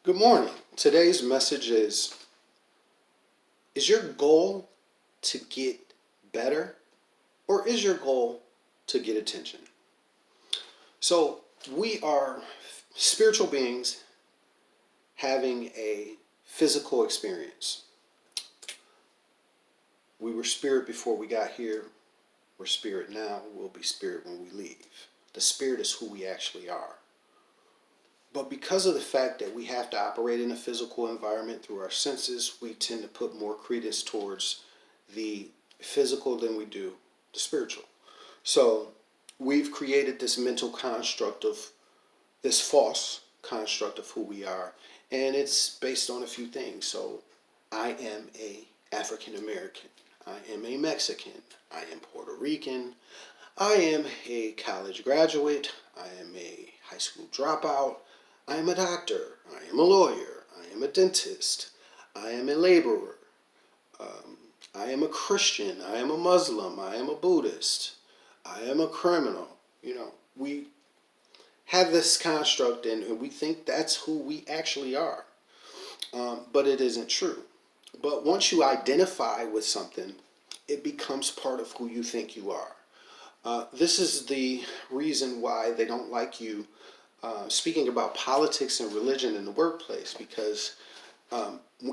Good morning. Today's message is your goal to get better or is your goal to get attention? So, we are spiritual beings having a physical experience. We were spirit before we got here. We're spirit now. We'll be spirit when we leave. The spirit is who we actually are. But because of the fact that we have to operate in a physical environment through our senses, we tend to put more credence towards the physical than we do the spiritual. So we've created this mental construct of this false construct of who we are, and it's based on a few things. So I am a African American. I am a Mexican. I am Puerto Rican. I am a college graduate. I am a high school dropout. I am a doctor. I am a lawyer. I am a dentist. I am a laborer. I am a Christian. I am a Muslim. I am a Buddhist. I am a criminal. We have this construct and we think that's who we actually are. But it isn't true. But once you identify with something, it becomes part of who you think you are. This is the reason why they don't like you speaking about politics and religion in the workplace, because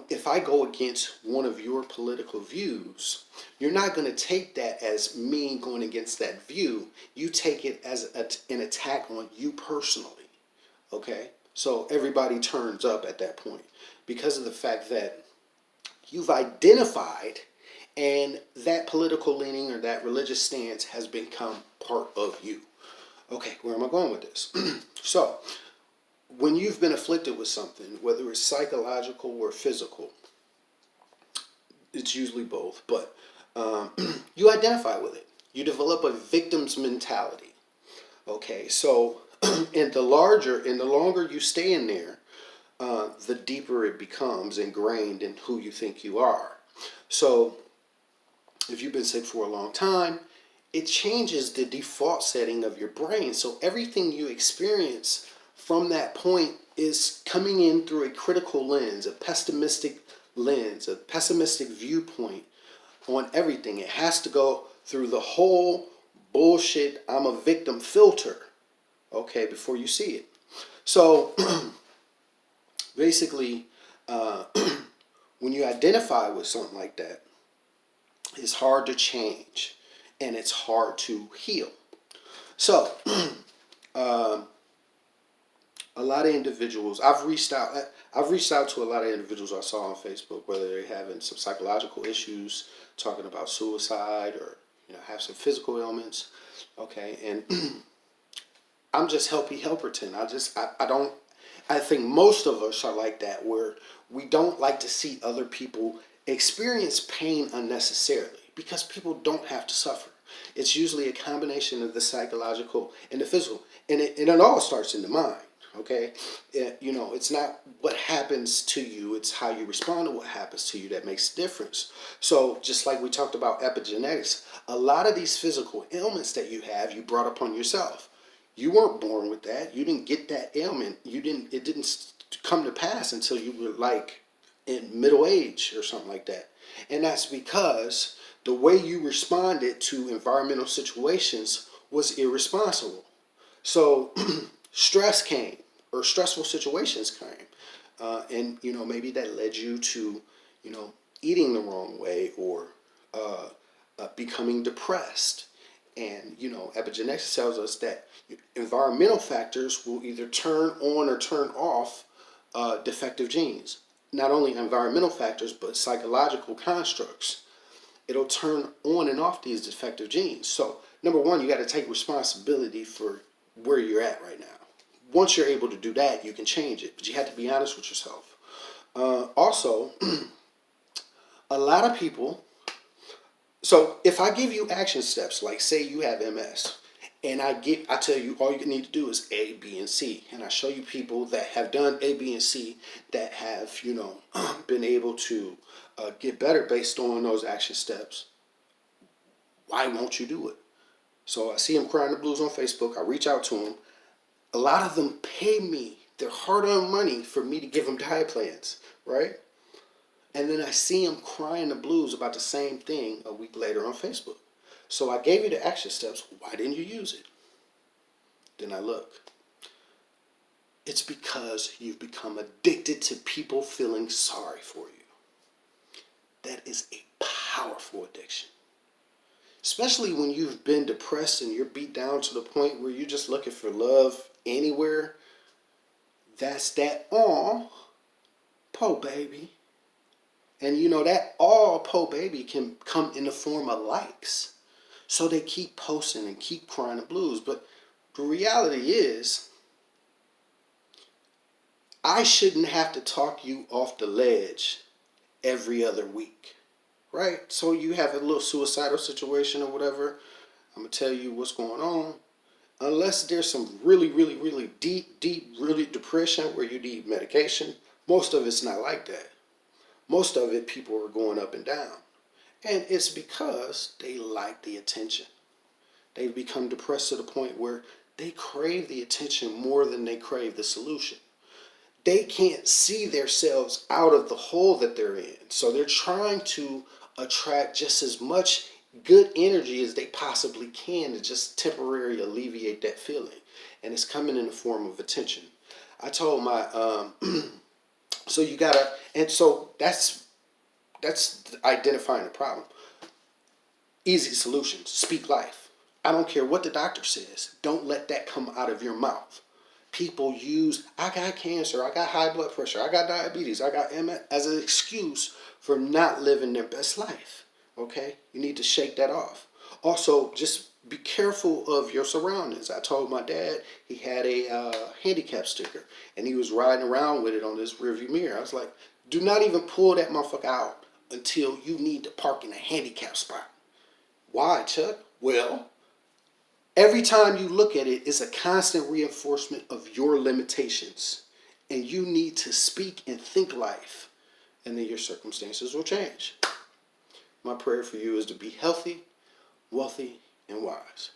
if I go against one of your political views, you're not going to take that as me going against that view. You take it as an attack on you personally. Okay? So everybody turns up at that point because of the fact that you've identified and that political leaning or that religious stance has become part of you. Okay, where am I going with this? So, when you've been afflicted with something, whether it's psychological or physical, it's usually both, but you identify with it. You develop a victim's mentality. Okay, so and the longer you stay in there, the deeper it becomes ingrained in who you think you are. So, if you've been sick for a long time, it changes the default setting of your brain. So everything you experience from that point is coming in through a critical lens, a pessimistic viewpoint on everything. It has to go through the whole bullshit, I'm a victim filter, okay, before you see it. So basically, uh, when you identify with something like that, it's hard to change and it's hard to heal. So, um, a lot of individuals I've reached out to a lot of individuals I saw on Facebook, whether they're having some psychological issues, talking about suicide, or have some physical ailments. Okay, and I'm just Helpy Helperton. I don't. I think most of us are like that, where we don't like to see other people experience pain unnecessarily because people don't have to suffer. It's usually a combination of the psychological and the physical, and it all starts in the mind. Okay, it's not what happens to you; it's how you respond to what happens to you that makes a difference. So, just like we talked about epigenetics, a lot of these physical ailments that you have, you brought upon yourself. You weren't born with that. You didn't get that ailment. You didn't. It didn't come to pass until you were like in middle age or something like that. And that's because the way you responded to environmental situations was irresponsible. So stress came, or stressful situations came, and maybe that led you to eating the wrong way, or becoming depressed. And epigenetics tells us that environmental factors will either turn on or turn off defective genes. Not only environmental factors, but psychological constructs. It'll turn on and off these defective genes. So, number one, you got to take responsibility for where you're at right now. Once you're able to do that, you can change it, but you have to be honest with yourself. Also, a lot of people. So, if I give you action steps, like say you have MS, and I tell you all you need to do is A, B, and C, and I show you people that have done A, B, and C that have been able to get better based on those action steps. Why won't you do it? So I see them crying the blues on Facebook. I reach out to them. A lot of them pay me their hard-earned money for me to give them diet plans, right? And then I see them crying the blues about the same thing a week later on Facebook. So I gave you the action steps. Why didn't you use it? Then I look. It's because you've become addicted to people feeling sorry for you. That is a powerful addiction. Especially when you've been depressed and you're beat down to the point where you're just looking for love anywhere. That's that all, po baby. And you know that all po baby can come in the form of likes. So they keep posting and keep crying the blues. But the reality is, I shouldn't have to talk you off the ledge every other week. Right? So you have a little suicidal situation or whatever. I'm going to tell you what's going on. Unless there's some really, really, really deep, really depression where you need medication, most of it's not like that. Most of it, people are going up and down. And it's because they like the attention. They've become depressed to the point where they crave the attention more than they crave the solution. They can't see themselves out of the hole that they're in. So they're trying to attract just as much good energy as they possibly can to just temporarily alleviate that feeling. And it's coming in the form of attention. I told my, so you gotta, and so that's identifying the problem. Easy solutions, speak life. I don't care what the doctor says. Don't let that come out of your mouth. People use, I got cancer, I got high blood pressure, I got diabetes, I got MS as an excuse for not living their best life. Okay? You need to shake that off. Also, just be careful of your surroundings. I told my dad he had a handicap sticker and he was riding around with it on his rearview mirror. I was like, do not even pull that motherfucker out until you need to park in a handicap spot. Why, Chuck? Well, every time you look at it, it's a constant reinforcement of your limitations. And you need to speak and think life. And then your circumstances will change. My prayer for you is to be healthy, wealthy, and wise.